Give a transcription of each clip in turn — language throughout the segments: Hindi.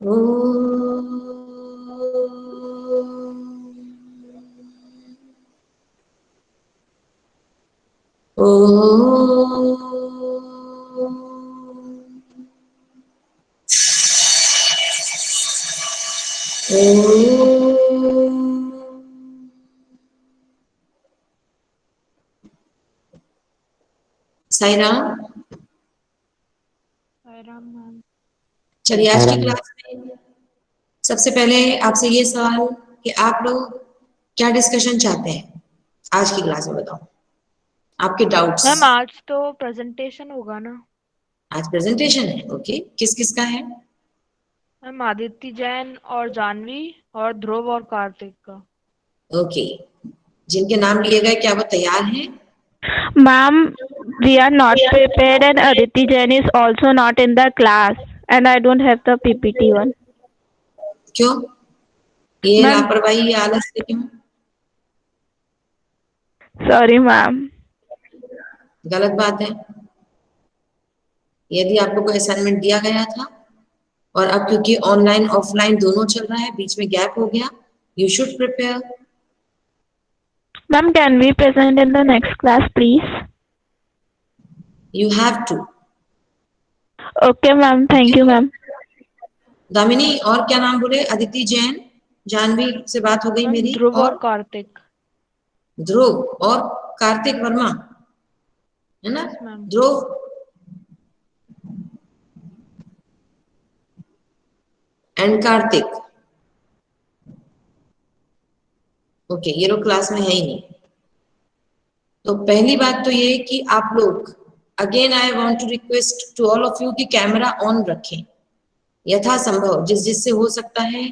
ओ साई राम। राम मैम। चलिए आज की क्लास में सबसे पहले आपसे ये सवाल कि आप लोग क्या डिस्कशन चाहते हैं आज की क्लास में, बताओ आपके डाउट्स। मैम आज तो प्रेजेंटेशन होगा ना? आज प्रेजेंटेशन है, ओके, किस किस का है? मैम आदित्य जैन और जानवी और ध्रुव और कार्तिक का। ओके, जिनके नाम लिए गए क्या वो तैयार हैं? Ma'am, we are not prepared and Aditi Jain is also not in the class and I don't have the PPT one. क्यों ये Ma'am, लापरवाही, ये आलस से क्यों? sorry ma'am. गलत बात है। यदि आपको कोई असाइनमेंट दिया गया था और अब क्योंकि ऑनलाइन ऑफलाइन दोनों चल रहा है, बीच में गैप हो गया, you should prepare. Ma'am, can we present in the next class please? You have to. Okay ma'am, thank you ma'am. Damini, और क्या नाम बोले? अदिति जैन, जानवी से बात हो गई मैम मेरी, ध्रुव और और कार्तिक। ध्रुव और कार्तिक वर्मा, है ना? Yes ma'am. Dhruv and Kartik, okay, ये लोग क्लास में है ही नहीं। तो पहली बात तो ये कि आप लोग, again I want to request to all of you कि कैमरा ऑन रखें यथासंभव, जिस जिससे हो सकता है।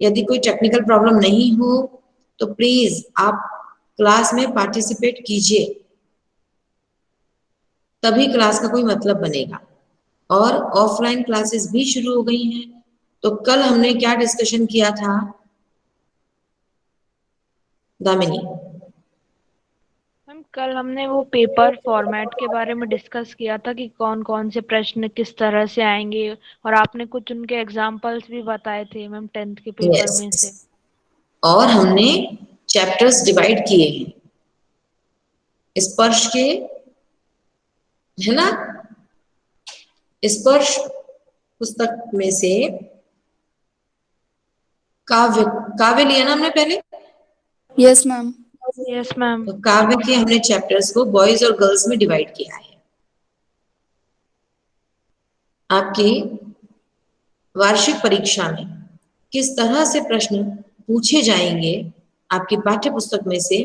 यदि कोई टेक्निकल प्रॉब्लम नहीं हो तो प्लीज आप क्लास में पार्टिसिपेट कीजिए, तभी क्लास का कोई मतलब बनेगा। और ऑफलाइन क्लासेस भी शुरू हो गई हैं, तो कल हमने क्या डिस्कशन किया था दामिनी? मैम कल हमने वो पेपर फॉर्मेट के बारे में डिस्कस किया था कि कौन कौन से प्रश्न किस तरह से आएंगे, और आपने कुछ उनके एग्जाम्पल्स भी बताए थे मैम 10th के पेपर यस, में से। और हमने चैप्टर्स डिवाइड किए हैं स्पर्श के, है ना? स्पर्श पुस्तक में से काव्य, काव्य लिया ना हमने पहले? Yes ma'am. Yes ma'am. तो काव्य के हमने चैप्टर्स को बॉयज और गर्ल्स में डिवाइड किया है। आपकी वार्षिक परीक्षा में किस तरह से प्रश्न पूछे जाएंगे आपकी पाठ्य पुस्तक में से,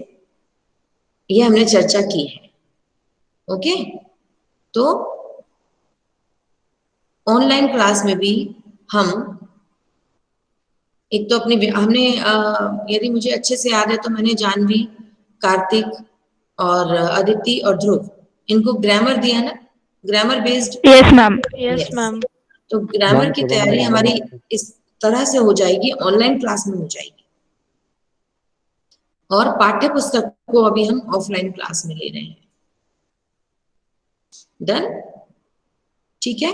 यह हमने चर्चा की है। ओके, तो ऑनलाइन क्लास में भी हम एक तो अपनी हमने यदि मुझे अच्छे से याद है तो मैंने जानवी, कार्तिक और अदिति और ध्रुव, इनको ग्रामर दिया ना, grammar based. Yes ma'am. Yes yes, ma'am. तो ग्रामर की तैयारी हमारी इस तरह से हो जाएगी, ऑनलाइन क्लास में हो जाएगी। और पाठ्य पुस्तक को अभी हम ऑफलाइन क्लास में ले रहे हैं। डन, ठीक है?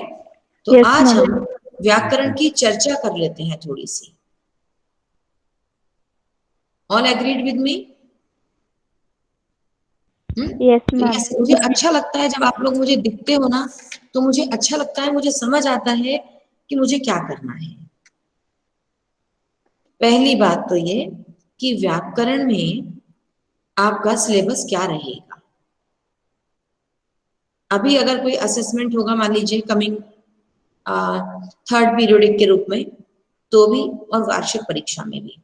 तो Yes आज ma'am. हम व्याकरण की चर्चा कर लेते हैं थोड़ी सी। All agreed with me? Yes तो ma'am. यस, मुझे अच्छा लगता है जब आप लोग मुझे दिखते हो ना, तो मुझे अच्छा लगता है, मुझे समझ आता है कि मुझे क्या करना है। पहली बात तो ये कि व्याकरण में आपका सिलेबस क्या रहेगा। अभी अगर कोई असेसमेंट होगा, मान लीजिए कमिंग थर्ड पीरियडिक के रूप में, तो भी, और वार्षिक परीक्षा में भी,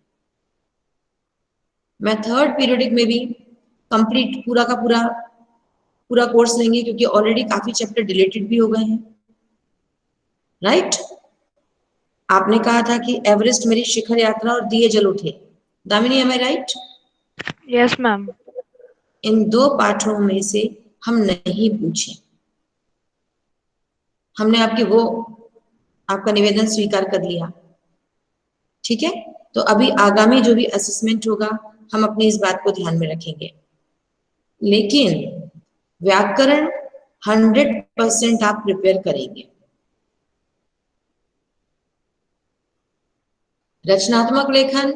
मैं थर्ड पीरियडिक में भी कंप्लीट पूरा का पूरा पूरा कोर्स लेंगे, क्योंकि ऑलरेडी काफी चैप्टर डिलीटेड भी हो गए हैं, राइट? आपने कहा था कि एवरेस्ट मेरी शिखर यात्रा और दिए जल उठे, Damini, am I right? Yes ma'am. इन दो पाठों में से हम नहीं पूछे, हमने आपकी वो, आपका निवेदन स्वीकार कर लिया, ठीक है? तो अभी आगामी जो भी असेसमेंट होगा, हम अपनी इस बात को ध्यान में रखेंगे। लेकिन व्याकरण 100% आप प्रिपेयर करेंगे। रचनात्मक लेखन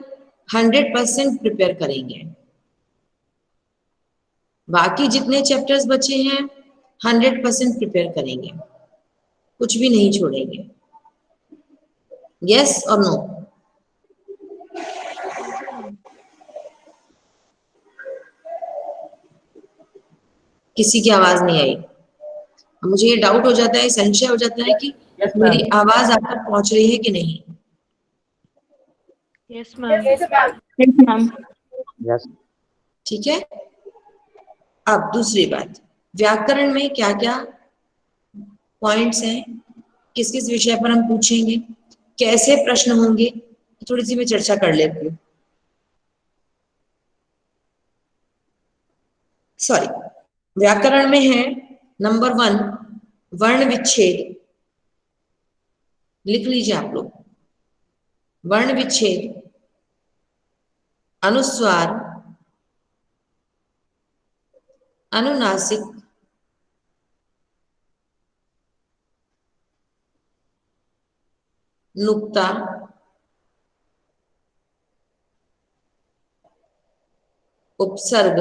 100% प्रिपेयर करेंगे। बाकी जितने चैप्टर्स बचे हैं 100% प्रिपेयर करेंगे, कुछ भी नहीं छोड़ेंगे। यस और नो? किसी की आवाज नहीं आई। मुझे ये डाउट हो जाता है, संशय हो जाता है कि मेरी आवाज आप तक पहुंच रही है कि नहीं। Yes ma'am. Yes, ma'am. Yes. ठीक है। अब दूसरी बात, व्याकरण में क्या क्या पॉइंट्स हैं, किस किस विषय पर हम पूछेंगे, कैसे प्रश्न होंगे, थोड़ी सी मैं चर्चा कर लेती हूँ। सॉरी, व्याकरण में है नंबर 1 वर्ण विच्छेद। लिख लीजिए आप लोग, वर्ण विच्छेद, अनुस्वार, अनुनासिक, नुक्ता, उपसर्ग,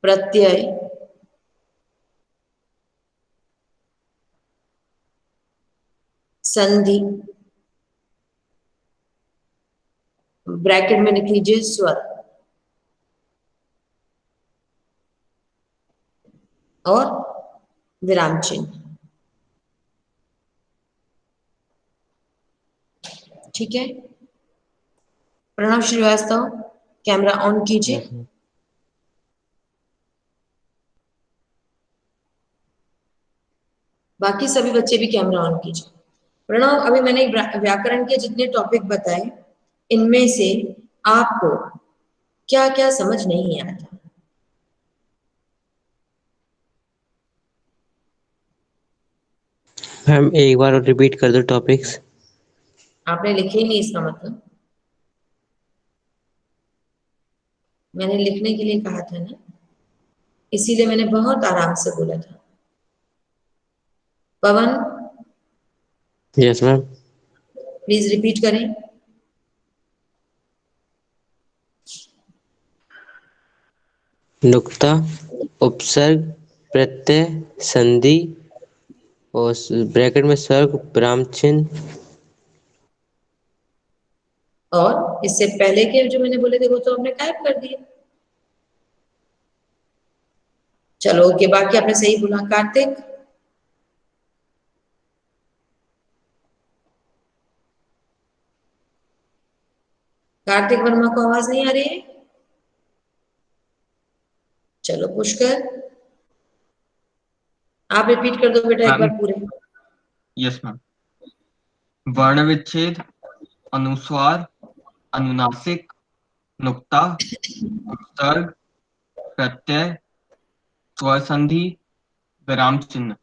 प्रत्यय, संधि, ब्रैकेट में लिख लीजिए स्वर, और विराम चिन्ह। ठीक है। प्रणव श्रीवास्तव, कैमरा ऑन कीजिए। Yes ma'am. बाकी सभी बच्चे भी कैमरा ऑन कीजिए। प्रणव, अभी मैंने व्याकरण के जितने टॉपिक बताए, इनमें से आपको क्या क्या समझ नहीं आया था? मैम एक बार और रिपीट कर दो टॉपिक्स। आपने लिखे ही नहीं, इसका मतलब मैंने लिखने के लिए कहा था ना, इसीलिए मैंने बहुत आराम से बोला था। पवन, यस मैम। प्लीज रिपीट करें। नुक्ता, उपसर्ग, प्रत्यय, संधि और ब्रैकेट में स्वर्ग, विराम चिन्ह। और इससे पहले के जो मैंने बोले थे वो तो आपने गायब कर दिए। चलो ओके, बाकी आपने सही बोला। कार्तिक, कार्तिक वर्मा को आवाज नहीं आ रही है? चलो पुष्कर, आप रिपीट कर दो बेटा एक बार पूरे। Yes ma'am. वर्ण विच्छेद, अनुस्वार, अनुनासिक, नुक्ता, उपसर्ग, प्रत्यय, स्वर संधि, विराम चिन्ह।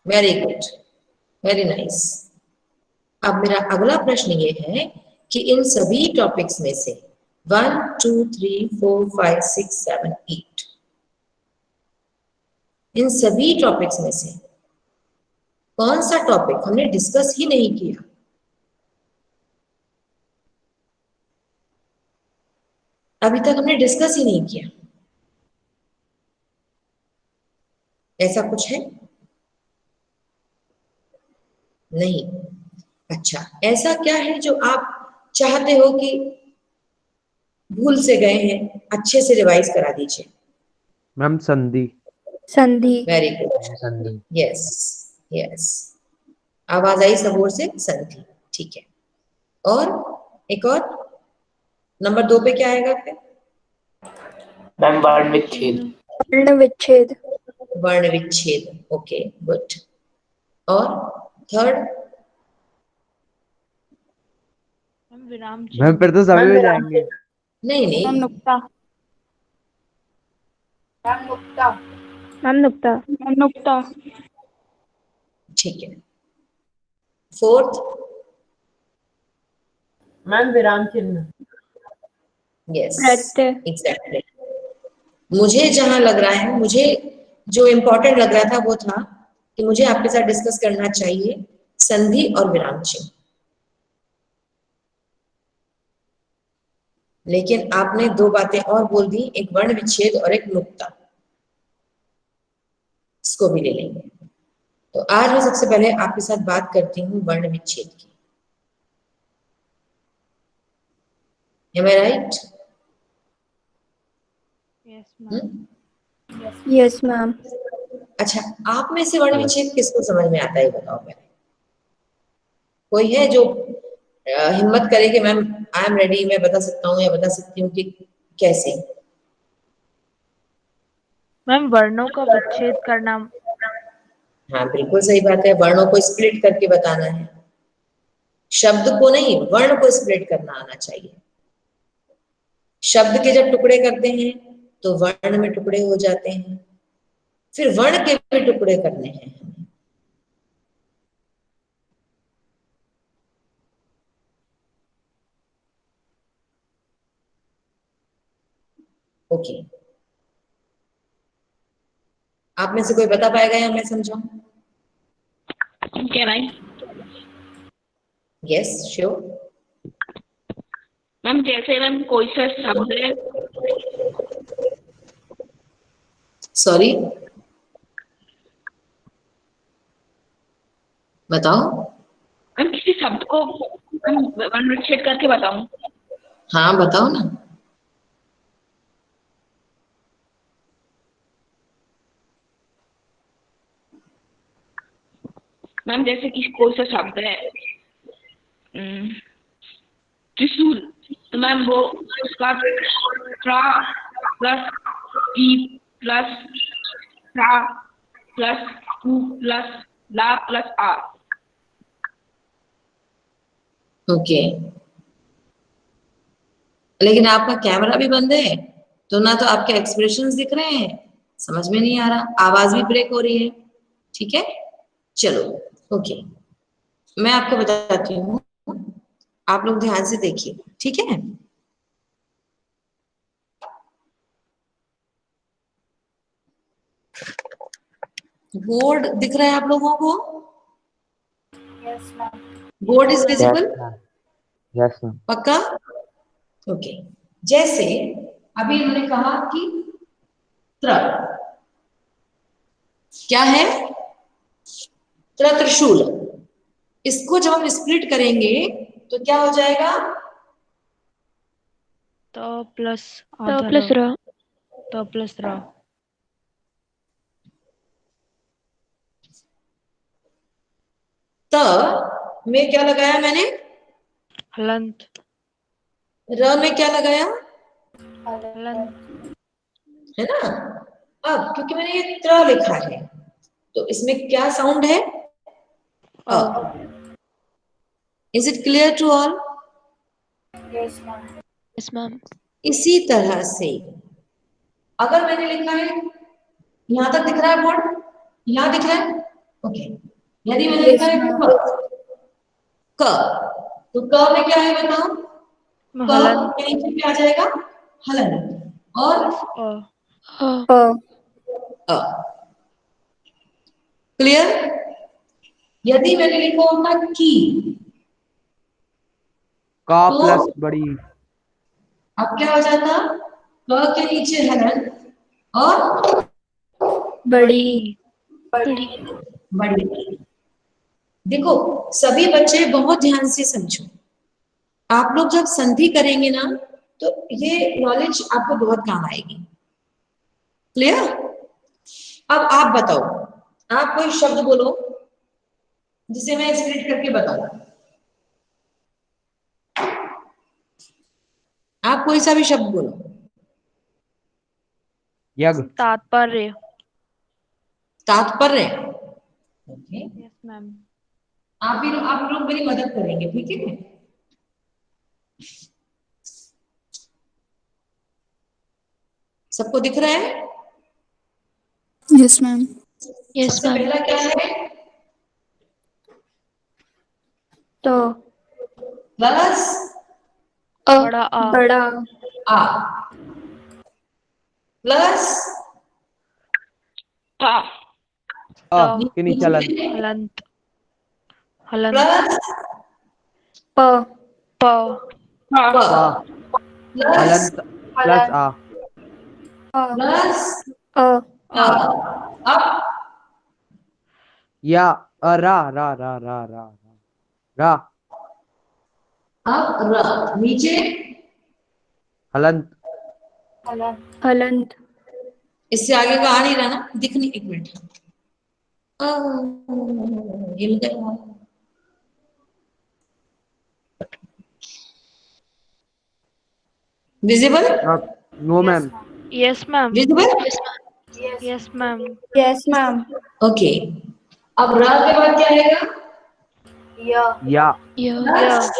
Very good, very nice. अब मेरा अगला प्रश्न ये है कि इन सभी टॉपिक्स में से 1 2 3 4 5 6 7 8, इन सभी टॉपिक्स में से कौन सा टॉपिक हमने डिस्कस ही नहीं किया? अभी तक हमने डिस्कस ही नहीं किया, ऐसा कुछ है? नहीं। अच्छा, ऐसा क्या है जो आप चाहते हो कि भूल से गए हैं, अच्छे से रिवाइज करा दीजिए। मैम संधि। संधि। वेरी गुड, संधि। यस यस, आवाज आई सब ओर से, संधि। ठीक है। और एक और नंबर 2 पे क्या आएगा फिर? मैम वर्ण विच्छेद। वर्ण विच्छेद। वर्ण विच्छेद, ओके गुड। और थर्ड? मैम विराम मैम चिन्ह। फिर तो सभी में जाएंगे। नहीं नहीं, मैम नुक्ता। मैम नुक्ता। मैम नुक्ता। मैम नुक्ता। ठीक है। फोर्थ? मैम विराम चिन्ह। यस प्रत्यय। एग्जैक्टली। मुझे जहां लग रहा है, मुझे जो इम्पोर्टेंट लग रहा था वो था कि मुझे आपके साथ डिस्कस करना चाहिए संधि और विराम चिन्ह। लेकिन आपने दो बातें और बोल दी, एक वर्ण विच्छेद और एक नुक्ता, इसको भी ले लेंगे। तो आज मैं सबसे पहले आपके साथ बात करती हूँ वर्ण विच्छेद की। Am I right? Yes ma'am. Yes ma'am. अच्छा, आप में से वर्ण विच्छेद किसको समझ में आता है बताओ पहले। कोई है जो हिम्मत करे कि मैम आई एम रेडी, मैं बता सकता हूँ या बता सकती हूँ कि कैसे? मैम वर्णों का विच्छेद करना। हाँ बिल्कुल सही बात है, वर्णों को स्प्लिट करके बताना है, शब्द को नहीं, वर्ण को स्प्लिट करना आना चाहिए। शब्द के जब टुकड़े करते हैं तो वर्ण में टुकड़े हो जाते हैं, फिर वर्ण के भी टुकड़े करने हैं हमें। ओके, आप में से कोई बता पाएगा या मैं समझाऊं? Can I? Yes sure. Ma'am जैसे मैम कोई सा शब्द है, सॉरी बताओ। मैम किसी शब्द को मैम वर्ण विच्छेद करके बताऊं? हाँ बताओ ना। मैम जैसे कि कोई सा शब्द है त्रिशूल, तो मैम वो उसका ट्रा प्लस ई प्लस ट्रा प्लस उ प्लस ला प्लस आ। ओके, लेकिन आपका कैमरा भी बंद है तो ना तो आपके एक्सप्रेशंस दिख रहे हैं, समझ में नहीं आ रहा, आवाज भी ब्रेक हो रही है। ठीक है चलो ओके, मैं आपको बताती हूँ, आप लोग ध्यान से देखिए। ठीक है, बोर्ड दिख रहा है आप लोगों को? Board is visible? Yes ma'am. पक्का? ओके, जैसे अभी इन्होंने कहा कि त्र, क्या है? त्रिशूल। इसको जब हम स्प्लिट करेंगे तो क्या हो जाएगा? तो प्लस र। तो प्लस र। त में क्या लगाया मैंने? हलंत। र में क्या लगाया? हलंत। है ना? अब क्योंकि मैंने ये त्र लिखा है तो इसमें क्या साउंड है? Uh. Is it clear to all? Yes ma'am. इसी तरह से अगर मैंने लिखा है, यहां तक दिख रहा है बोर्ड? यहां दिख रहा है? ओके, यदि मैंने लिखा है क, तो क में क्या है बताओ? क हलंत के नीचे क्या आ जाएगा? हलन। और प्लस अ। क्लियर? यदि मैंने लिखा होता की, का तो प्लस बड़ी। अब क्या हो जाता? क के नीचे हलन और बड़ी। बड़ी। देखो सभी बच्चे बहुत ध्यान से समझो, आप लोग जब संधि करेंगे ना तो ये नॉलेज आपको बहुत काम आएगी। क्लियर? अब आप बताओ, आप कोई शब्द बोलो जिसे मैं स्प्लिट करके बताऊं। आप कोई सा भी शब्द बोलो। यज्ञ। तात्पर्य। तात्पर्य। Okay, yes ma'am. आप लोग मेरी मदद करेंगे, ठीक है? सबको दिख रहा है? Yes ma'am. सबसे पहला क्या है? तो प्लस बड़ा आ। बड़ा आ प्लस ता अ के नीचे हलन। हलंत। हलंत प्लस प प हाँ प प्लस हलंत प्लस आ प्लस अ अ अब या रा रा रा रा रा रा अब र नीचे हलंत हलंत इससे आगे का आ नहीं रहा ना, दिख नहीं, एक मिनट ये मिल गया। Visible no ma'am yes ma'am visible yes ma'am yes ma'am okay. अब र के बाद क्या आएगा? या य प्लस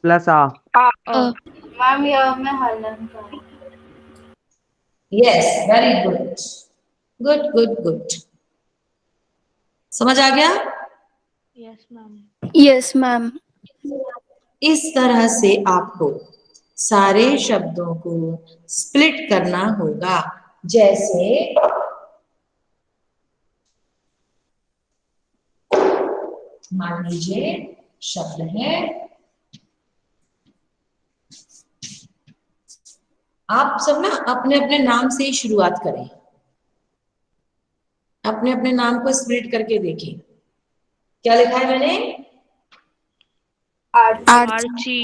प्लस आ अ yes, very good, good good good. समझ आ गया? यस मैम यस मैम इस तरह से आपको सारे शब्दों को स्प्लिट करना होगा। जैसे मान लीजिए शब्द है, आप सब ना अपने अपने नाम से ही शुरुआत करें, अपने अपने नाम को स्प्लिट करके देखें। क्या लिखा है मैंने? आर्ची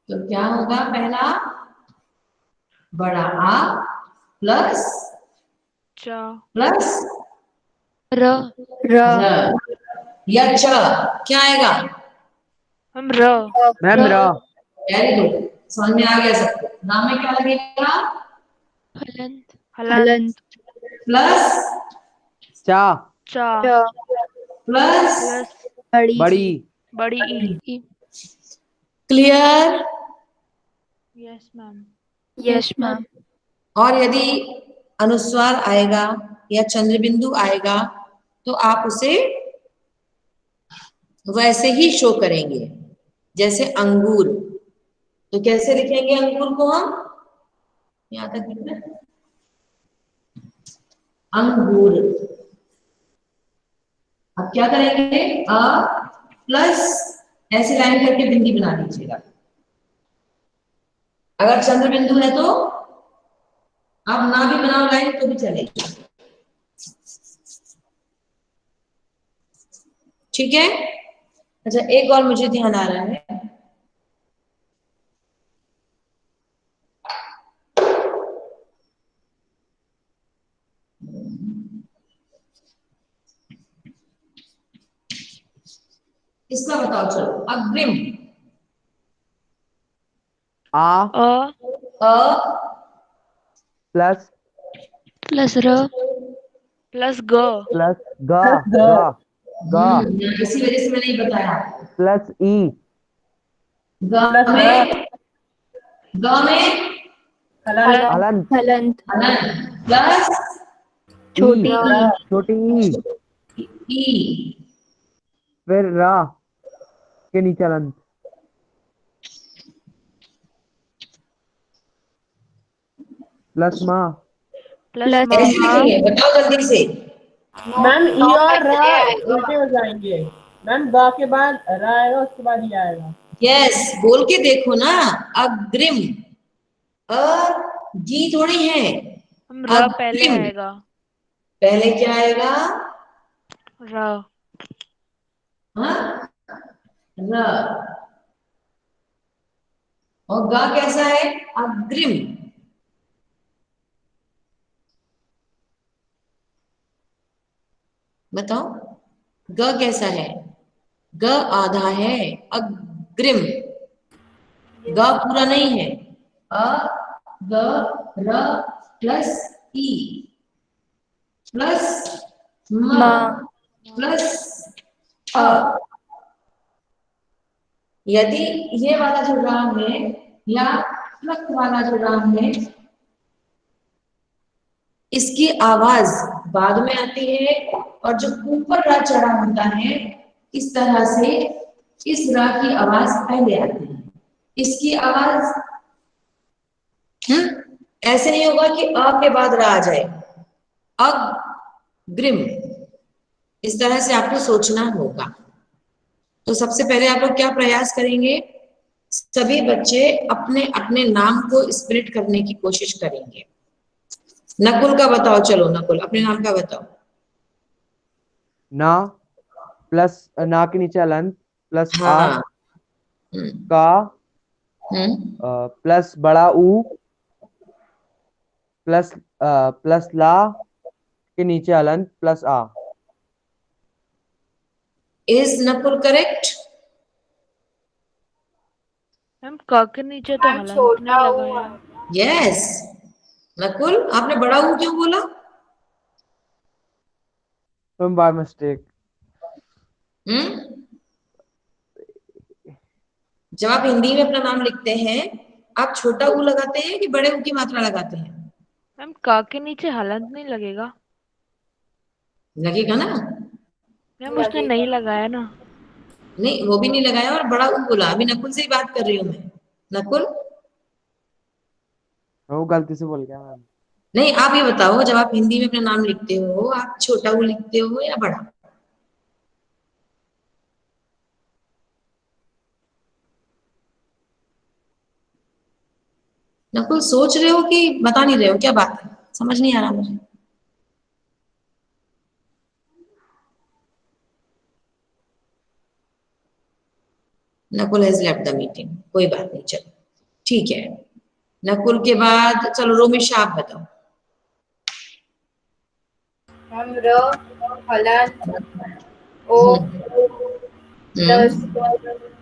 तो क्या होगा? पहला बड़ा आ प्लस च प्लस र र र या च, क्या आएगा? मैम र मैम रा वेरी गुड, समझ में आ गया सबको। नाम में क्या लगेगा? हलंत हलंत प्लस चा चा च प्लस प्लस बड़ी बड़ी बड़ी ई ई clear? Yes ma'am yes ma'am और यदि अनुस्वार आएगा या चंद्र बिंदु आएगा तो आप उसे वैसे ही शो करेंगे। जैसे अंगूर, तो कैसे लिखेंगे अंगूर को हम? यहां तक लिखना है। अंगूर। अब क्या करेंगे? अ प्लस ऐसे लाइन करके बिंदी बना दीजिएगा। अगर चंद्र बिंदु है तो आप ना भी बनाओ लाइन तो भी चलेगी। ठीक है? अच्छा, एक और मुझे ध्यान आ रहा है, इसका बताओ। चलो, अग्रिम। आ अ प्लस प्लस र प्लस ग प्लस गा गा गा इसी वजह से मैंने ये बताया आपको। प्लस ई ग में हलंत हलंत हलंत अनंत प्लस छोटी ई छोटी ई ई फिर रा के नीचे हलंत प्लस मा प्लस प्लस म ऐसे लिखेंगे, बताओ जल्दी से। मैम ई और रा उल्टे हो जाएंगे। मैम गा के बाद रा आएगा, उसके बाद ई आएगा। यस, बोल के देखो ना। अग्रिम, अ जी थोड़ी है, हम र पहले अग्रिम। आएगा पहले क्या आएगा? र हाँ, र। और गा कैसा है? अग्रिम। बताओ, ग कैसा है? ग आधा है, अग्रिम। ग पूरा नहीं है। अ ग र प्लस ई प्लस म मा प्लस अ अ। यदि ये वाला जो राम है या प्लक वाला जो राम है, इसकी आवाज बाद में आती है, और जो ऊपर रा चढ़ा होता है इस तरह से, इस रा की आवाज पहले आती है। इसकी आवाज ऐसे नहीं होगा कि अ के बाद रा आ जाए। अग्रिम, इस तरह से आपको सोचना होगा। तो सबसे पहले आप लोग क्या प्रयास करेंगे, सभी बच्चे अपने अपने नाम को स्प्लिट करने की कोशिश करेंगे। नकुल का बताओ, चलो नकुल अपने नाम का बताओ। ना प्लस ना के नीचे हलंत प्लस आ हाँ। का हम्म। प्लस बड़ा ऊ प्लस प्लस ला के नीचे हलंत प्लस आ। Is Nakul correct? मैम क के नीचे तो हलंत नहीं लगाया। यस। नकुल आपने बड़ा ऊ क्यों बोला? Ma'am by mistake. हम्म। जब आप हिंदी में अपना नाम लिखते हैं, आप छोटा ऊ लगाते हैं कि बड़े ऊ की मात्रा लगाते हैं? मैम क के नीचे हलंत नहीं लगेगा? लगेगा ना? मैम उसने नहीं लगाया ना। नहीं, वो भी नहीं लगाया और बड़ा ऊ बोला। अभी नकुल से ही बात कर रही हूँ मैं। नकुल वो गलती से बोल गया मैम। नहीं, आप ये बताओ, जब आप हिंदी में अपना नाम लिखते हो, आप छोटा ऊ लिखते हो या बड़ा? नकुल सोच रहे हो कि बता नहीं रहे हो? क्या बात है, समझ नहीं आ रहा मुझे। Nakul has left the meeting, कोई बात नहीं, चलो ठीक है। नकुल के बाद चलो रोमिशा आप बताओ। हम र हलंत ओ प्लस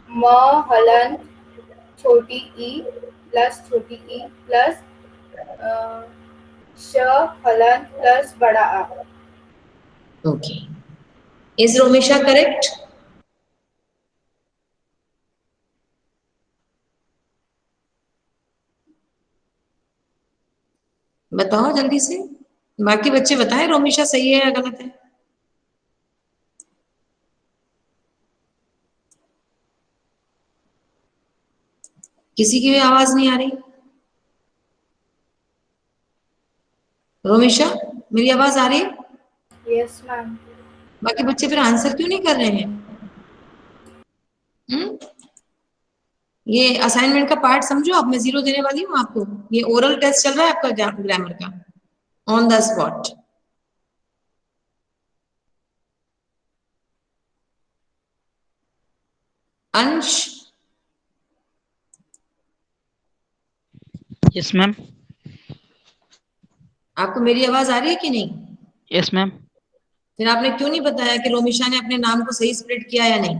म हलंत छोटी ई प्लस छोटी ई प्लस श हलंत प्लस बड़ा आ। Okay, is Romisha correct? बताओ जल्दी से, बाकी बच्चे बताएं रोमिशा सही है या गलत है। किसी की भी आवाज नहीं आ रही। रोमिशा मेरी आवाज आ रही है? Yes ma'am. बाकी बच्चे फिर आंसर क्यों नहीं कर रहे हैं? ये असाइनमेंट का पार्ट समझो, अब मैं 0 देने वाली हूँ आपको। ये ओरल टेस्ट चल रहा है आपका ग्रामर का, ऑन द स्पॉट। अंश यस मैम। आपको मेरी आवाज आ रही है कि नहीं? Yes ma'am. फिर आपने क्यों नहीं बताया कि रोमिशा ने अपने नाम को सही स्प्लिट किया या नहीं?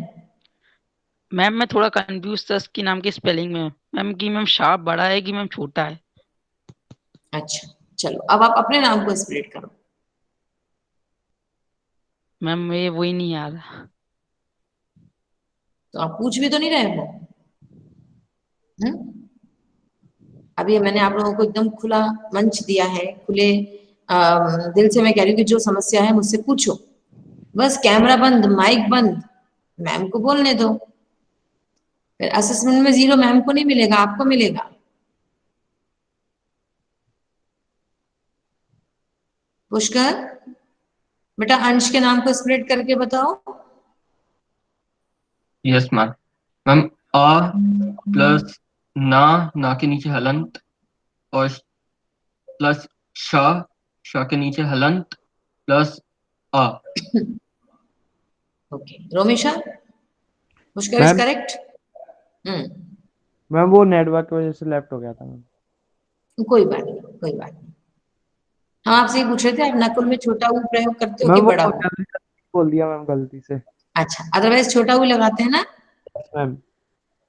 मैम मैं थोड़ा कंफ्यूज था इसके नाम के स्पेलिंग में। मैम कि मैम शार्प बड़ा है कि मैम छोटा है? अच्छा चलो, अब आप अपने नाम को स्प्लिट करो। मैम ये वही नहीं आ रहा। तो आप पूछ भी तो नहीं रहे हो। अभी मैंने आप लोगों को एकदम खुला मंच दिया है, खुले दिल से मैं कह रही हूँ कि जो समस्या है मुझसे पूछो। बस कैमरा बंद, माइक बंद, मैम को बोलने दो। फिर असेसमेंट में 0 मैम को नहीं मिलेगा, आपको मिलेगा। पुष्कर बेटा अंश के नाम को स्प्लिट करके बताओ। Yes ma'am. मैम आ प्लस ना के नीचे हलंत और प्लस श के नीचे हलंत प्लस आ। Okay Romisha, Pushkar is ma'am correct? Ma'am वो नेटवर्क की वजह से लेफ्ट हो गया था मैम। कोई बात नहीं, कोई बात नहीं। हम आपसे ये पूछ रहे थे, आप नकुल में छोटा ऊ प्रयोग करते हो कि मैम वो बड़ा ऊ? बोल दिया मैम गलती से। अच्छा, अदरवाइज छोटा ऊ लगाते हैं ना? मैम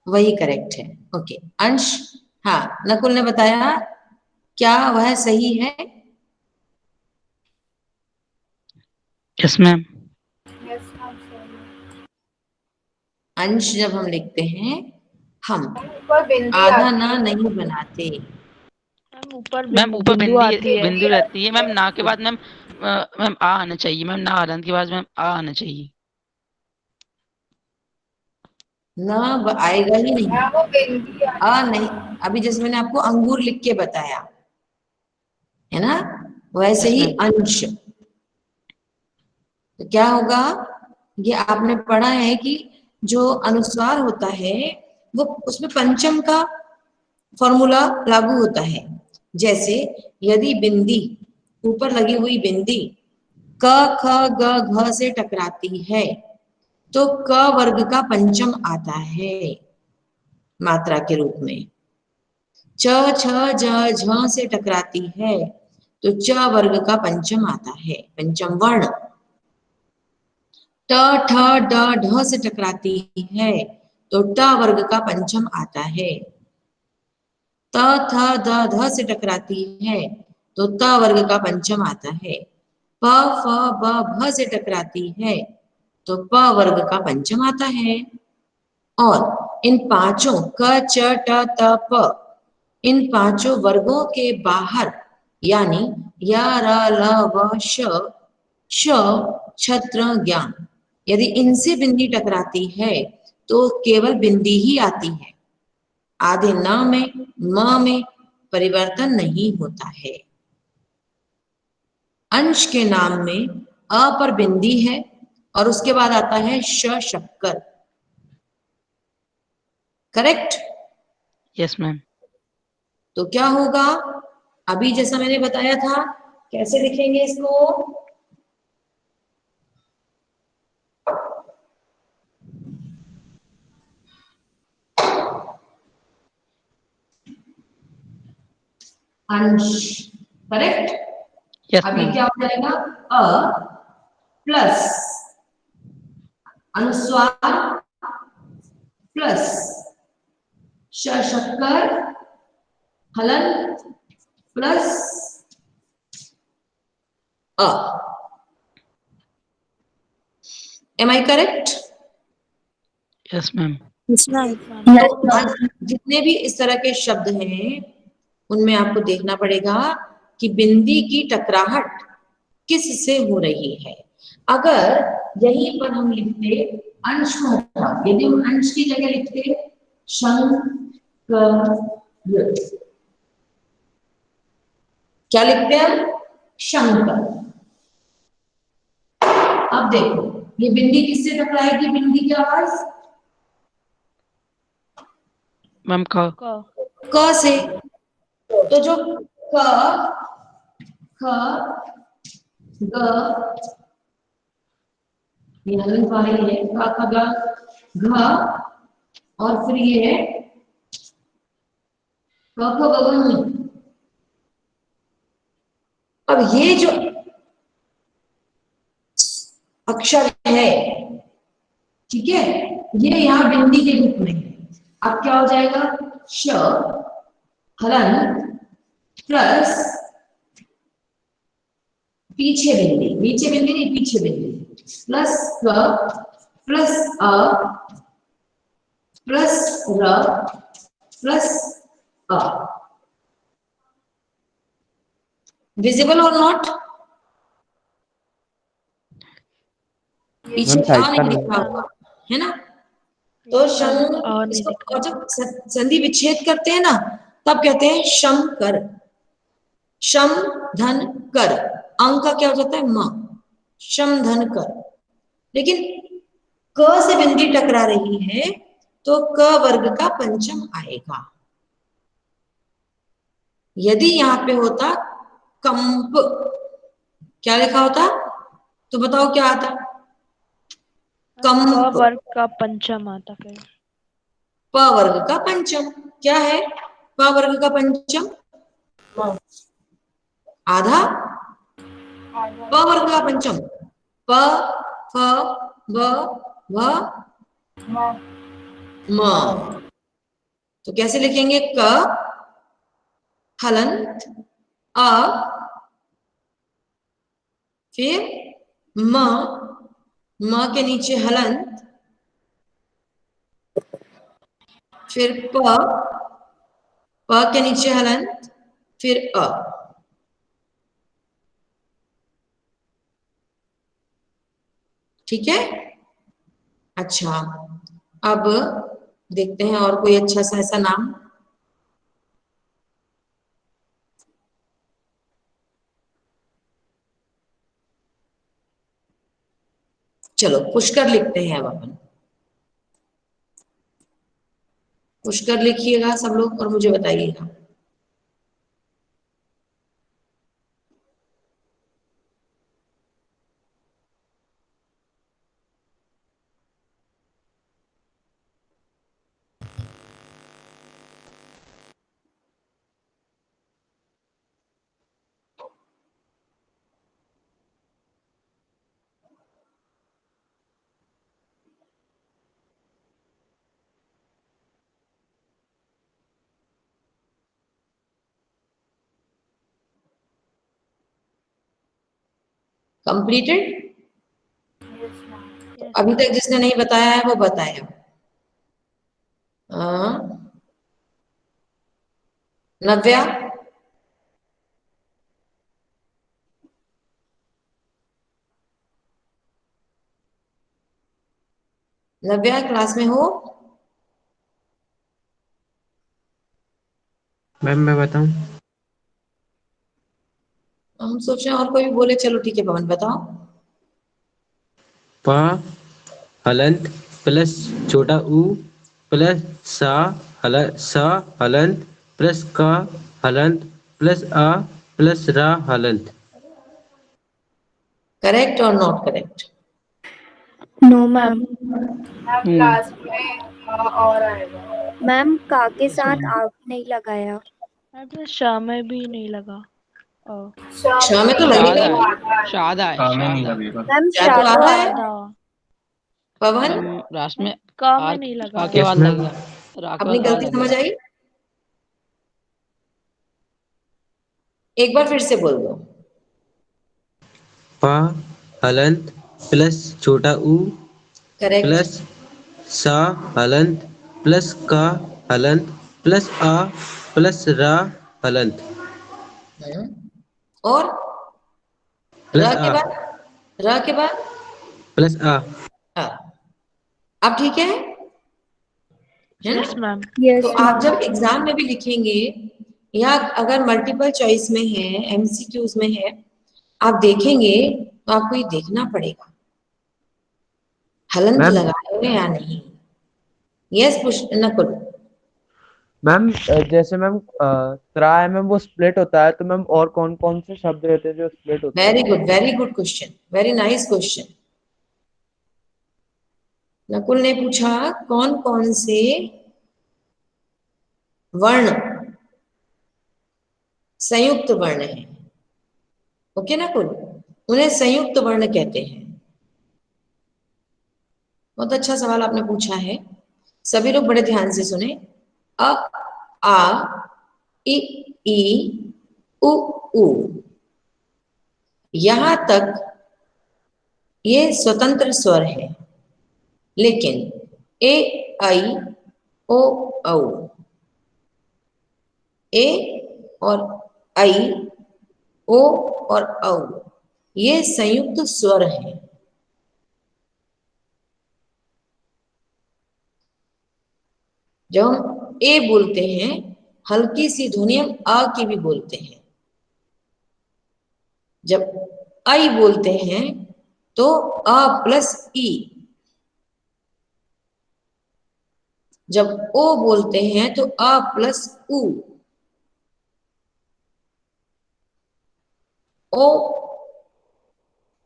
वही करेक्ट है। ओके अंश, हाँ नकुल ने बताया, क्या वह सही है? Yes ma'am. Yes ma'am. अंश जब हम लिखते हैं, हम ऊपर बिंदी आधा आती ना है। नहीं बनाते। ऊपर मैम ऊपर बिंदु आती है। बिंदु रहती है मैम। ना के बाद मैम मैम आ आना चाहिए मैम। ना हलंत के बाद मैम आ आना चाहिए। ना आएगा ही नहीं, मैम वो बिंदी आती आ नहीं। अभी जैसे मैंने आपको अंगूर लिख के बताया है ना, वैसे यस ही मैम। अंश। तो क्या होगा, ये आपने पढ़ा है कि जो अनुस्वार होता है वो उसमें पंचम का फॉर्मूला लागू होता है। जैसे यदि बिंदी, ऊपर लगी हुई बिंदी क ख ग घ से टकराती है तो क वर्ग का पंचम आता है मात्रा के रूप में। च छ ज झ से टकराती है तो च वर्ग का पंचम आता है, पंचम वर्ण। ट ठ ड ढ से टकराती है तो ट वर्ग का पंचम आता है। त थ द ध से टकराती है तो त वर्ग का पंचम आता है। प फ ब भ से टकराती है तो प वर्ग का पंचम आता है। और इन पांचों क च ट त प, इन पांचों वर्गों के बाहर यानी य र ल व श छत्र ज्ञान, यदि इनसे बिंदी टकराती है तो केवल बिंदी ही आती है, आधे न में म में परिवर्तन नहीं होता है। अंश के नाम में अ पर बिंदी है और उसके बाद आता है श शक्कर। करेक्ट? Yes ma'am. तो क्या होगा, अभी जैसा मैंने बताया था, कैसे लिखेंगे इसको? अंश। करेक्ट? यस अभी मैम। क्या हो जाएगा? अ प्लस अनुस्वार प्लस शक्कर हलन प्लस अ। Am I correct? Yes ma'am. तो जितने भी इस तरह के शब्द हैं उनमें आपको देखना पड़ेगा कि बिंदी की टकराहट किस से हो रही है। अगर यहीं पर हम लिखते अंश को हटा, यदि हम अंश की जगह लिखते शंकर, क्या लिखते हैं हम? शंकर। अब देखो ये बिंदी किससे टकराएगी? बिंदी की आवाज मैम क क से। तो जो क ख ग, ये हलन वाले है, क ख ग घ, और फिर ये है क ख ग घ ङ। अब ये जो अक्षर है, ठीक है, ये यहाँ बिंदी के रूप में है। अब क्या हो जाएगा? श हलन प्लस पीछे बिंदी, नीचे बिंदी नहीं पीछे बिंदी, प्लस क प्लस अ प्लस र प्लस अ। विजिबल और नॉट? पीछे आ नहीं लिखा हुआ है ना, तो शम इसको, और जब संधि विच्छेद करते हैं ना तब कहते हैं शम कर। शम धन कर, अंक का क्या हो जाता है? म, शम धन कर। लेकिन क से बिंदी टकरा रही है तो क वर्ग का पंचम आएगा। यदि यहाँ पे होता कंप, क्या लिखा होता? तो बताओ क्या आता? कंप। वर्ग का पंचम आता फिर। प वर्ग का पंचम क्या है? प वर्ग का पंचम आधा, प वर्ग का पंचम प फ ब भ म। तो कैसे लिखेंगे? क हलन अ, फिर म के नीचे हलन, फिर प के नीचे हलन, फिर अ। ठीक है? अच्छा, अब देखते हैं और कोई अच्छा सा ऐसा नाम। चलो पुष्कर लिखते हैं अब अपन। पुष्कर लिखिएगा सब लोग और मुझे बताइएगा। कंप्लीटेड? अभी तक जिसने नहीं बताया है वो बताया। नव्या, नव्या क्लास में हो? मैम मैं बताऊं? हम सोच रहे हैं और कोई भी बोले, चलो ठीक है पवन बताओ। प हलंत प्लस छोटा ऊ प्लस सा हलंत प्लस का हलंत प्लस आ प्लस रा हलंत। करेक्ट और not correct? No ma'am. Ma'am class में और आएगा। मैम का के साथ आप नहीं लगाया। मैम शाम में भी नहीं लगा। शाम में तो लगेगा ही। शादा है हाँ, में नहीं शादा। लगेगा। मैम क्या तो शादो आता है आया। पवन? मैम रास में का में आर नहीं लगा का है। के यस बाद मैम। लगेगा, रा के अपनी बाद आ गलती समझ लगेगा। आई? एक बार फिर से बोल दो। प हलंत प्लस छोटा ऊ करेक्ट। प्लस सा हलंत प्लस का हलंत प्लस आ प्लस रा हलंत और प्लस र के आ बाद? र के बाद? प्लस आ। हाँ। अब ठीक है ना? Yes ma'am. तो आप जब एग्जाम में भी लिखेंगे या अगर मल्टीपल चॉइस में है, एमसीक्यूज में है, आप देखेंगे तो आपको ये देखना पड़ेगा हलंत मैम लगाए हुए या नहीं। यस नकुल? मैम जैसे मैम त्रा है मैम, वो स्प्लिट होता है, तो मैम और कौन कौन से शब्द रहते हैं जो स्प्लिट होते हैं? Very good question, very nice question. Nakul ने पूछा कौन कौन से वर्ण संयुक्त वर्ण है। ओके नकुल, उन्हें संयुक्त वर्ण कहते हैं। बहुत अच्छा सवाल आपने पूछा है। सभी लोग बड़े ध्यान से सुने। अ आ इ ई उ ऊ, यहां तक ये स्वतंत्र स्वर है, लेकिन ए आई ओ औ, ए और आई, ओ और औ ये संयुक्त स्वर हैं। जब हम ए बोलते हैं, हल्की सी ध्वनि हम आ की भी बोलते हैं। जब आई बोलते हैं तो अ प्लस ई। जब ओ बोलते हैं तो अ प्लस उ। ओ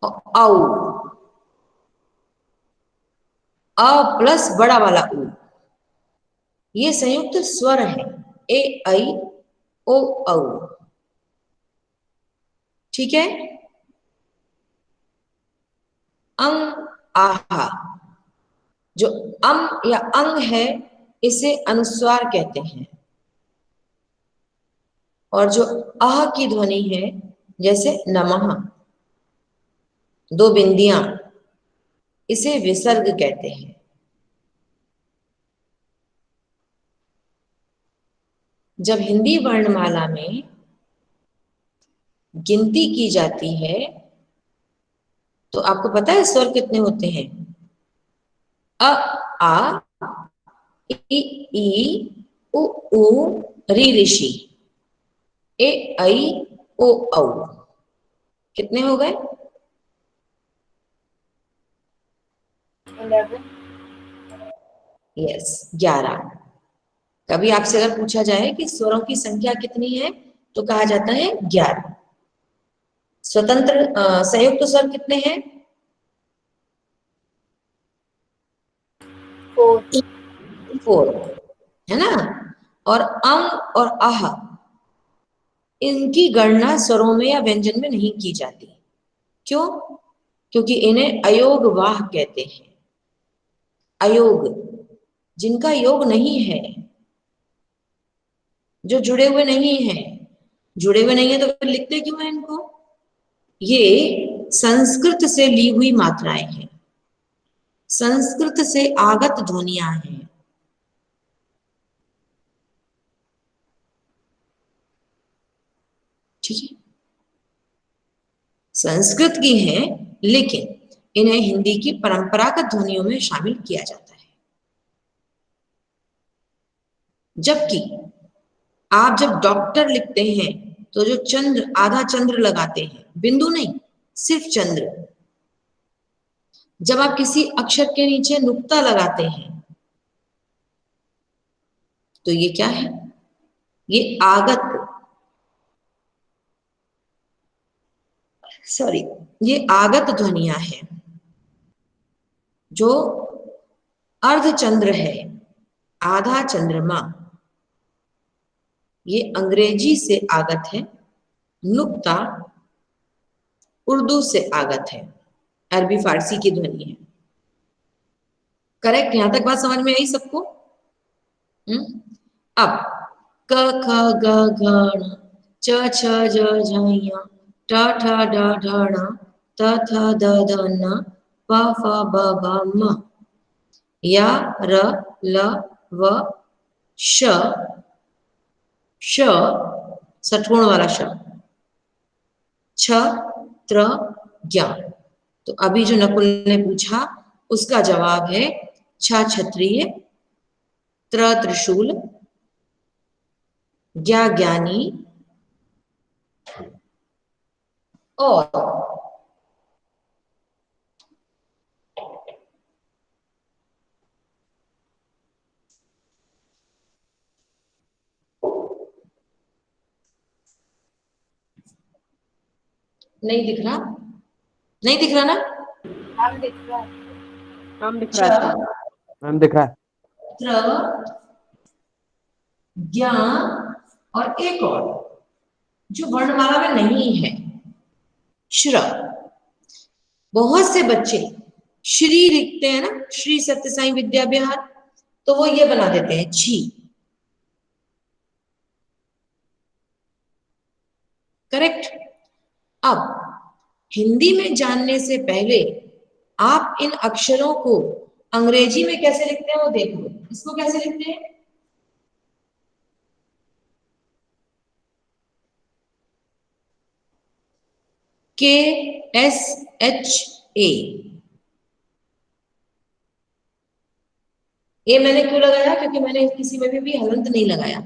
औ, अ प्लस बड़ा वाला उ, ये संयुक्त स्वर है। ए आई ओ औ। ठीक है? अंग आहा, जो अम या अंग है इसे अनुस्वार कहते हैं, और जो आह की ध्वनि है जैसे नमः, दो बिंदियां, इसे विसर्ग कहते हैं। जब हिंदी वर्णमाला में गिनती की जाती है तो आपको पता है स्वर कितने होते हैं? अ आ इ ई उ ऊ री ऋषि, ए आई ओ औ। कितने हो गए? 11। यस 11। कभी आपसे अगर पूछा जाए कि स्वरों की संख्या कितनी है तो कहा जाता है 11। स्वतंत्र संयुक्त स्वर कितने हैं? 4 है ना। और और आह इनकी गणना स्वरों में या व्यंजन में नहीं की जाती। क्यों? क्योंकि इन्हें अयोगवाह कहते हैं। अयोग, जिनका योग नहीं है, जो जुड़े हुए नहीं है। जुड़े हुए नहीं है तो फिर लिखते क्यों है इनको? ये संस्कृत से ली हुई मात्राएं हैं, संस्कृत से आगत ध्वनियां हैं। ठीक है, संस्कृत की हैं, लेकिन इन्हें हिंदी की परंपरागत ध्वनियों में शामिल किया जाता है। जबकि आप जब डॉक्टर लिखते हैं तो जो चंद्र, आधा चंद्र लगाते हैं, बिंदु नहीं, सिर्फ चंद्र। जब आप किसी अक्षर के नीचे नुक्ता लगाते हैं तो ये क्या है? ये आगत, सॉरी, ये आगत ध्वनियां हैं। जो अर्धचंद्र है, आधा चंद्रमा, ये अंग्रेजी से आगत है। नुक्ता उर्दू से आगत है, अरबी फारसी की ध्वनि है। करेक्ट? यहां तक बात समझ में आई सबको? अब क ख ग घ ण च छ ज झ ञ ट ठ ड ढ ण त थ द ध न प फ ब भ म या र ल व श श, सठोण वाला श, छ त्र ज्ञ। तो अभी जो नकुल ने पूछा उसका जवाब है छ क्षत्रिय, त्र त्रिशूल, ज्ञ ज्ञानी और नहीं दिख रहा? नहीं दिख रहा ना? हम दिख रहा है। हम दिख रहा है। मैम दिख रहा है। त्र, ज्ञ और एक और जो वर्णमाला में नहीं है, श्र। बहुत से बच्चे श्री लिखते हैं ना, श्री सत्य साई विद्या विहार, तो वो ये बना देते हैं छी। करेक्ट? अब हिंदी में जानने से पहले आप इन अक्षरों को अंग्रेजी में कैसे लिखते हैं वो देख लो। इसको कैसे लिखते हैं? KSHA। ये मैंने क्यों लगाया? क्योंकि मैंने किसी में भी हलंत नहीं लगाया।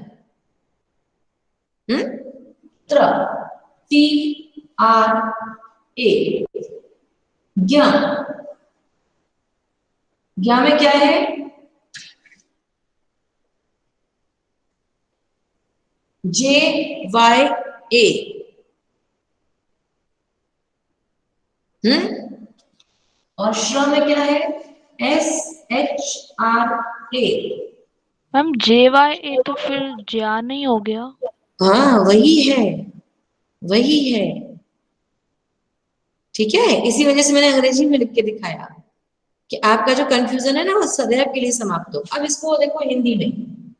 त्र, TRA। ज्ञ, ज्ञ में क्या है? JYA। और श्र में क्या है? SHRA। मैम JYA तो फिर ज्या नहीं हो गया? हाँ वही है, वही है। ठीक है, इसी वजह से मैंने अंग्रेजी में लिख के दिखाया कि आपका जो कंफ्यूजन है ना वो सदैव के लिए समाप्त हो। अब इसको देखो हिंदी में,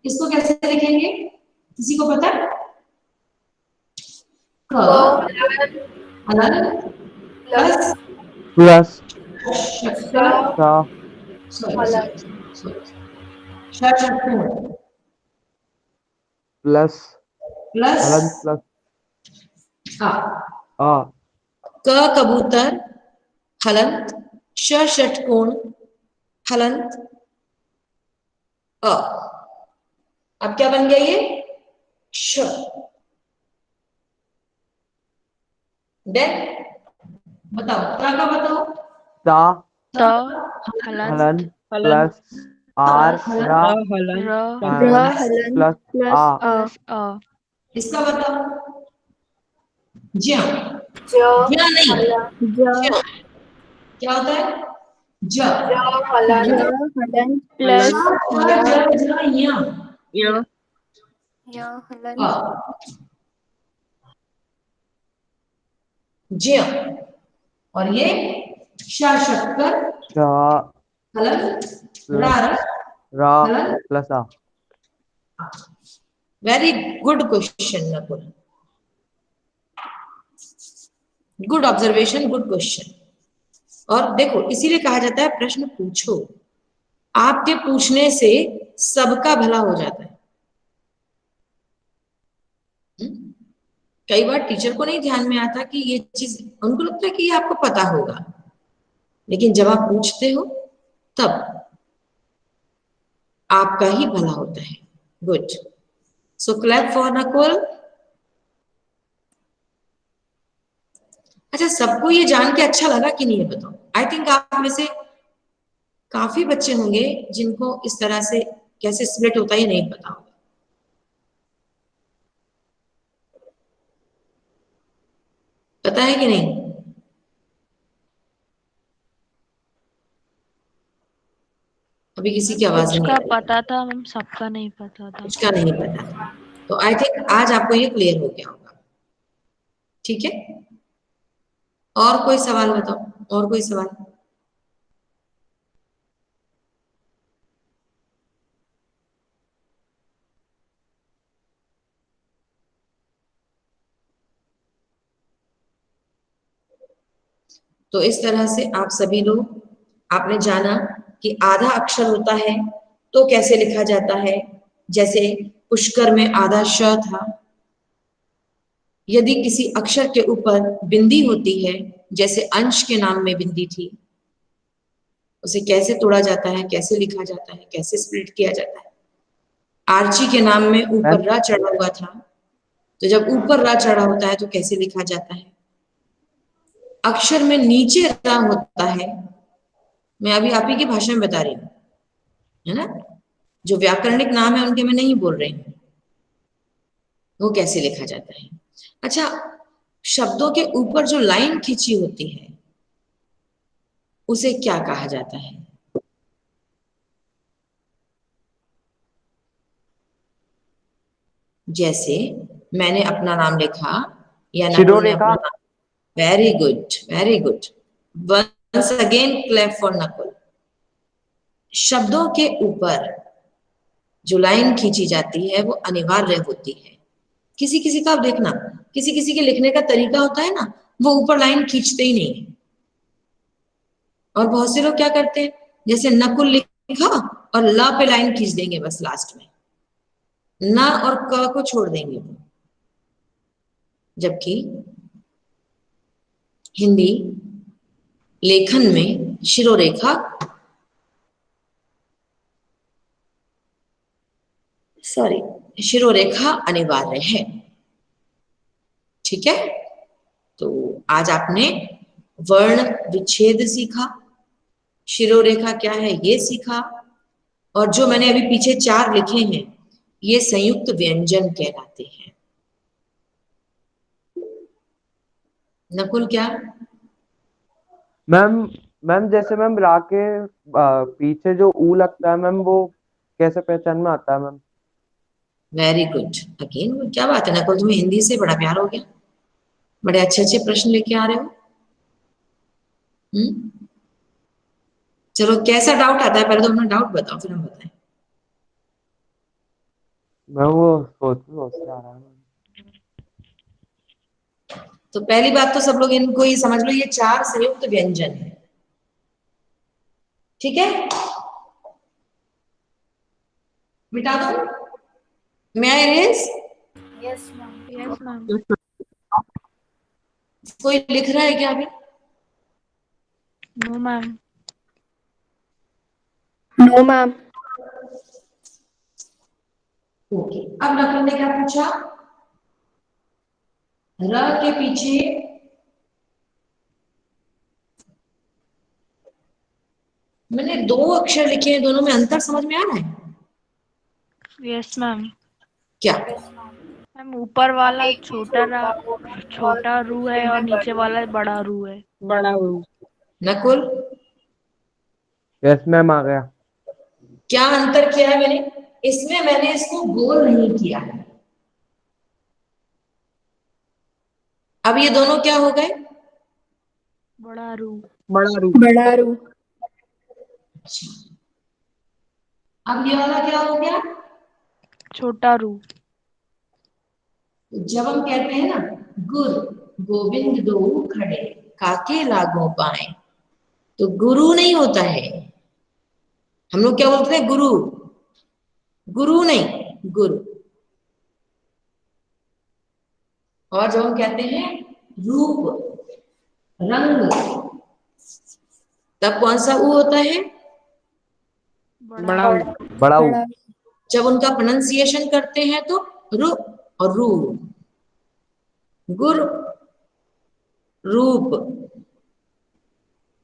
इसको कैसे लिखेंगे? किसी को पता? प्लस प्लस प्लस प्लस हलंत प्लस आ क कबूतर हलंत, श षटकोण हलंत अ। अब क्या बन गया ये? श। देन बताओ, क्या का बताओ? ता त हलंत हलंत प्लस आर रा हलन र हलन प्लस प्लस आ प्लस अ इसका बताओ। ज्या ज ज्या नहीं, ज ज्या क्या होता है? ज हलन ज हलन प्लस या य य हलन ज्य, और ये शक्कर शा हलन प्लस रा रा हलन। प्लस आ। Very good question Nakul, good observation, good question. और देखो इसीलिए कहा जाता है प्रश्न पूछो, आपके पूछने से सबका भला हो जाता है। कई बार टीचर को नहीं ध्यान में आता कि ये चीज, उनको लगता है कि ये आपको पता होगा, लेकिन जब आप पूछते हो तब आपका ही भला होता है। Good, so clap for Nakul. अच्छा, सबको ये जान के अच्छा लगा कि नहीं, ये बताओ। आई थिंक आप में से काफी बच्चे होंगे जिनको इस तरह से कैसे स्प्लिट होता है ये नहीं पता होगा। पता है कि नहीं? अभी किसी की आवाज कुछ नहीं का आ रही, पता था मैम, सबका नहीं पता था। कुछ का नहीं पता था। तो आई थिंक आज आपको ये क्लियर हो गया होगा। ठीक है, और कोई सवाल बताओ, और कोई सवाल? तो इस तरह से आप सभी लोग, आपने जाना कि आधा अक्षर होता है तो कैसे लिखा जाता है। जैसे पुष्कर में आधा श था, यदि किसी अक्षर के ऊपर बिंदी होती है, जैसे अंश के नाम में बिंदी थी, उसे कैसे तोड़ा जाता है, कैसे लिखा जाता है, कैसे स्प्लिट किया जाता है। आर्ची के नाम में ऊपर रा चढ़ा हुआ था, तो जब ऊपर रा चढ़ा होता है तो कैसे लिखा जाता है। अक्षर में नीचे रा होता है, मैं अभी आप ही की भाषा में बता रही हूँ, है ना, जो व्याकरणिक नाम है उनके मैं नहीं बोल रही हूँ, वो कैसे लिखा जाता है। अच्छा, शब्दों के ऊपर जो लाइन खींची होती है उसे क्या कहा जाता है? जैसे मैंने अपना नाम लिखा या नकुल ने अपना नाम। Very good, very good. Once again clap for Nakul. शब्दों के ऊपर जो लाइन खींची जाती है वो अनिवार्य होती है। किसी किसी का, आप देखना, किसी किसी के लिखने का तरीका होता है ना, वो ऊपर लाइन खींचते ही नहीं है। और बहुत से लोग क्या करते हैं, जैसे नकुल लिखा और ला पे लाइन खींच देंगे बस लास्ट में, ना और क को छोड़ देंगे वो। जबकि हिंदी लेखन में शिरोरेखा, शिरोरेखा अनिवार्य है। ठीक है, तो आज आपने वर्ण विच्छेद सीखा, शिरोरेखा क्या है ये सीखा, और जो मैंने अभी पीछे 4 लिखे हैं ये संयुक्त व्यंजन कहलाते हैं। नकुल क्या? मैम मैम जैसे मैम रा के पीछे जो ऊ लगता है मैम, वो कैसे पहचान में आता है मैम? वेरी गुड, अगेन क्या बात है नकुल, तुम्हें हिंदी से बड़ा प्यार हो गया, बड़े अच्छे अच्छे प्रश्न लेके आ रहे हो। चलो, कैसा डाउट आता है पहले तो अपना डाउट बताओ, फिर हम बताएं। मैं वो सोच आ रहा है। तो पहली बात तो सब लोग इनको ये समझ लो, ये 4 संयुक्त व्यंजन है। ठीक है, मिटा दो, मैं erase. Yes ma'am. Yes ma'am. कोई लिख रहा है क्या अभी? No ma'am. No ma'am. Okay, अब नकुल ने क्या पूछा? र के पीछे मैंने 2 अक्षर लिखे हैं, दोनों में अंतर समझ में आ रहा है यस मैम। क्या? मैम ऊपर वाला एक छोटा रू है और नीचे वाला बड़ा रू है। बड़ा रू। नकुल, यस मैम, आ गया। क्या अंतर किया है मैंने इसमें? मैंने इसको गोल नहीं किया है। अब ये दोनों क्या हो गए? बड़ा रू। बड़ा रू। बड़ा रू। अच्छा, अब ये वाला क्या हो गया? छोटा रू। जब हम कहते हैं ना गुर गोविंद दो खड़े काके लागो पाए, तो गुरु नहीं होता है। हम लोग क्या बोलते हैं? गुरु। गुरु नहीं, गुरु। और जब हम कहते हैं रूप रंग, तब कौन सा ऊ होता है? बड़ा ऊ। बड़ा ऊ। बड़ा जब उनका प्रोनाउंसिएशन करते हैं तो रु और रू। गुर रूप।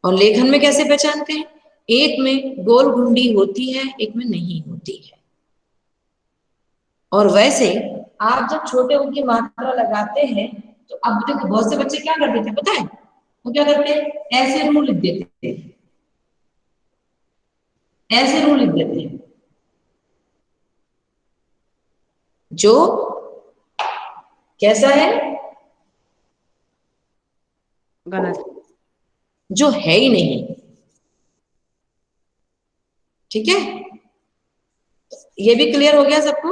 और लेखन में कैसे पहचानते हैं? एक में गोल घुंडी होती है, एक में नहीं होती है। और वैसे आप जब छोटे उनकी मात्रा लगाते हैं तो अब देखो बहुत से बच्चे क्या कर देते हैं पता है? वो क्या करते हैं? ऐसे रू लिख देते हैं, ऐसे रू लिख देते हैं, जो कैसा है? गलत। जो है ही नहीं। ठीक है, ये भी क्लियर हो गया सबको?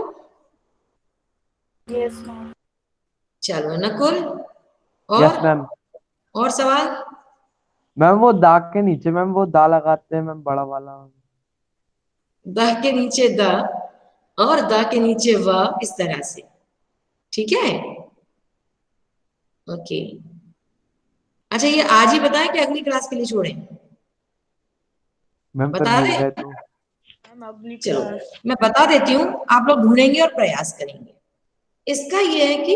Yes ma'am. चलो नकुल, यस और मैम। और सवाल? मैम वो दाग के नीचे मैम वो दा लगाते हैं मैम, बड़ा वाला। द के नीचे द और द के नीचे व, इस तरह से। ठीक है, ओके। अच्छा, ये आज ही बताएं कि अगली क्लास के लिए छोड़ें? मैम फिर बता भूल दें? गए तो। मैम अगली चलो क्लास। मैं बता देती हूँ, आप लोग ढूंढेंगे और प्रयास करेंगे। इसका ये है कि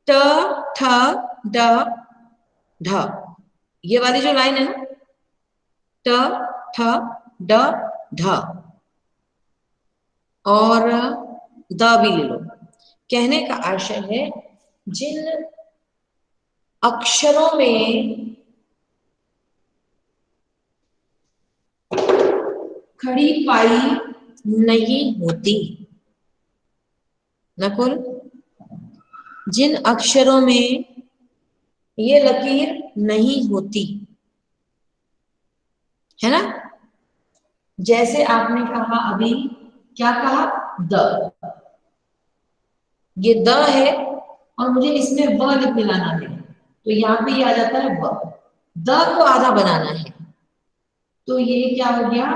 ट ठ ड ढ, ये वाली जो लाइन है ना, ट ठ ड ढ, और द भी ले लो। कहने का आशय है जिन अक्षरों में खड़ी पाई नहीं होती, नकुल, जिन अक्षरों में ये लकीर नहीं होती है ना, जैसे आपने कहा अभी, क्या कहा? द। ये द है और मुझे इसमें व लिख मिलाना है, तो यहाँ पे ये आ जाता है व। द को आधा बनाना है, तो ये क्या हो गया?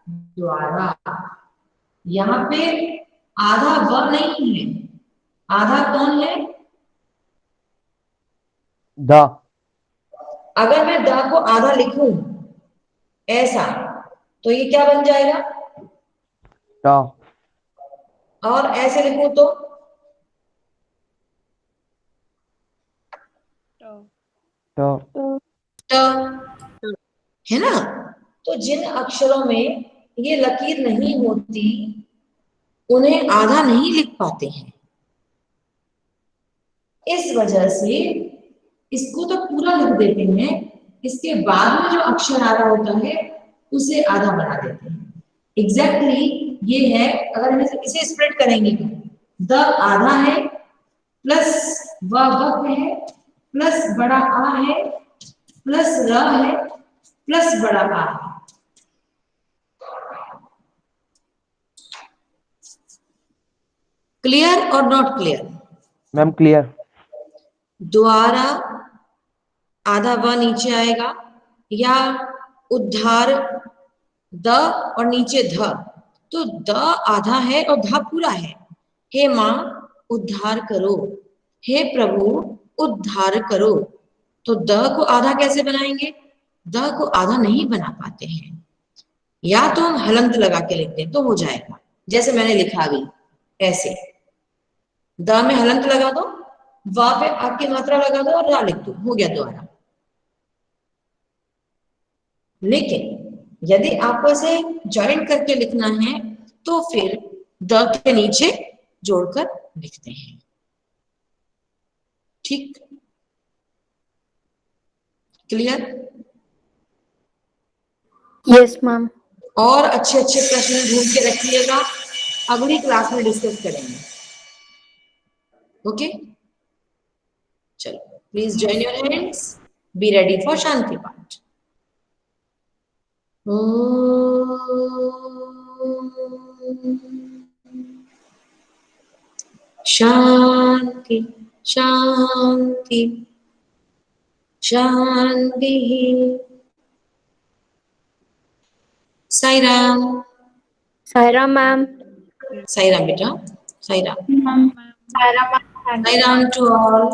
द्वारा। यहाँ पे आधा व नहीं है, आधा कौन है? द। अगर मैं द को आधा लिखूं ऐसा, तो ये क्या बन जाएगा? ट। और ऐसे लिखूं तो ट। ट, है ना? तो जिन अक्षरों में ये लकीर नहीं होती उन्हें आधा नहीं लिख पाते हैं, इस वजह से इसको तो पूरा लिख देते हैं, इसके बाद में जो अक्षर आ रहा होता है उसे आधा बना देते हैं। एग्जैक्टली ये है, अगर हम इसे स्प्रेड करेंगे तो द आधा है, प्लस व वक्त है, प्लस बड़ा आ है, प्लस र है, प्लस बड़ा आ है। क्लियर और नॉट क्लियर? Ma'am clear. द्वारा आधा व नीचे आएगा, या उद्धार द और नीचे ध, तो द आधा है और ध पूरा है। हे मां उद्धार करो, हे प्रभु उद्धार करो, तो द को आधा कैसे बनाएंगे? द को आधा नहीं बना पाते हैं, या तो हम हलंत लगा के लिख दें तो हो जाएगा, जैसे मैंने लिखा अभी ऐसे। द में हलंत लगा दो, वा पे आपकी मात्रा लगा दो और रा लिख दो, हो गया द्वारा। लेकिन यदि आपको इसे ज्वाइन करके लिखना है तो फिर द के नीचे जोड़कर लिखते हैं। ठीक, क्लियर? Yes, ma'am. और अच्छे अच्छे प्रश्न ढूंढ के रखिएगा, अगली क्लास में डिस्कस करेंगे। ओके, चलो, please join your hands, be ready for शांति पाठ। शांति शांति शांति। Sai Ram. Sai Ram, ma'am. Sai Ram बेटा, Sai Ram. Sai Ram, ma'am. Sai Ram to all.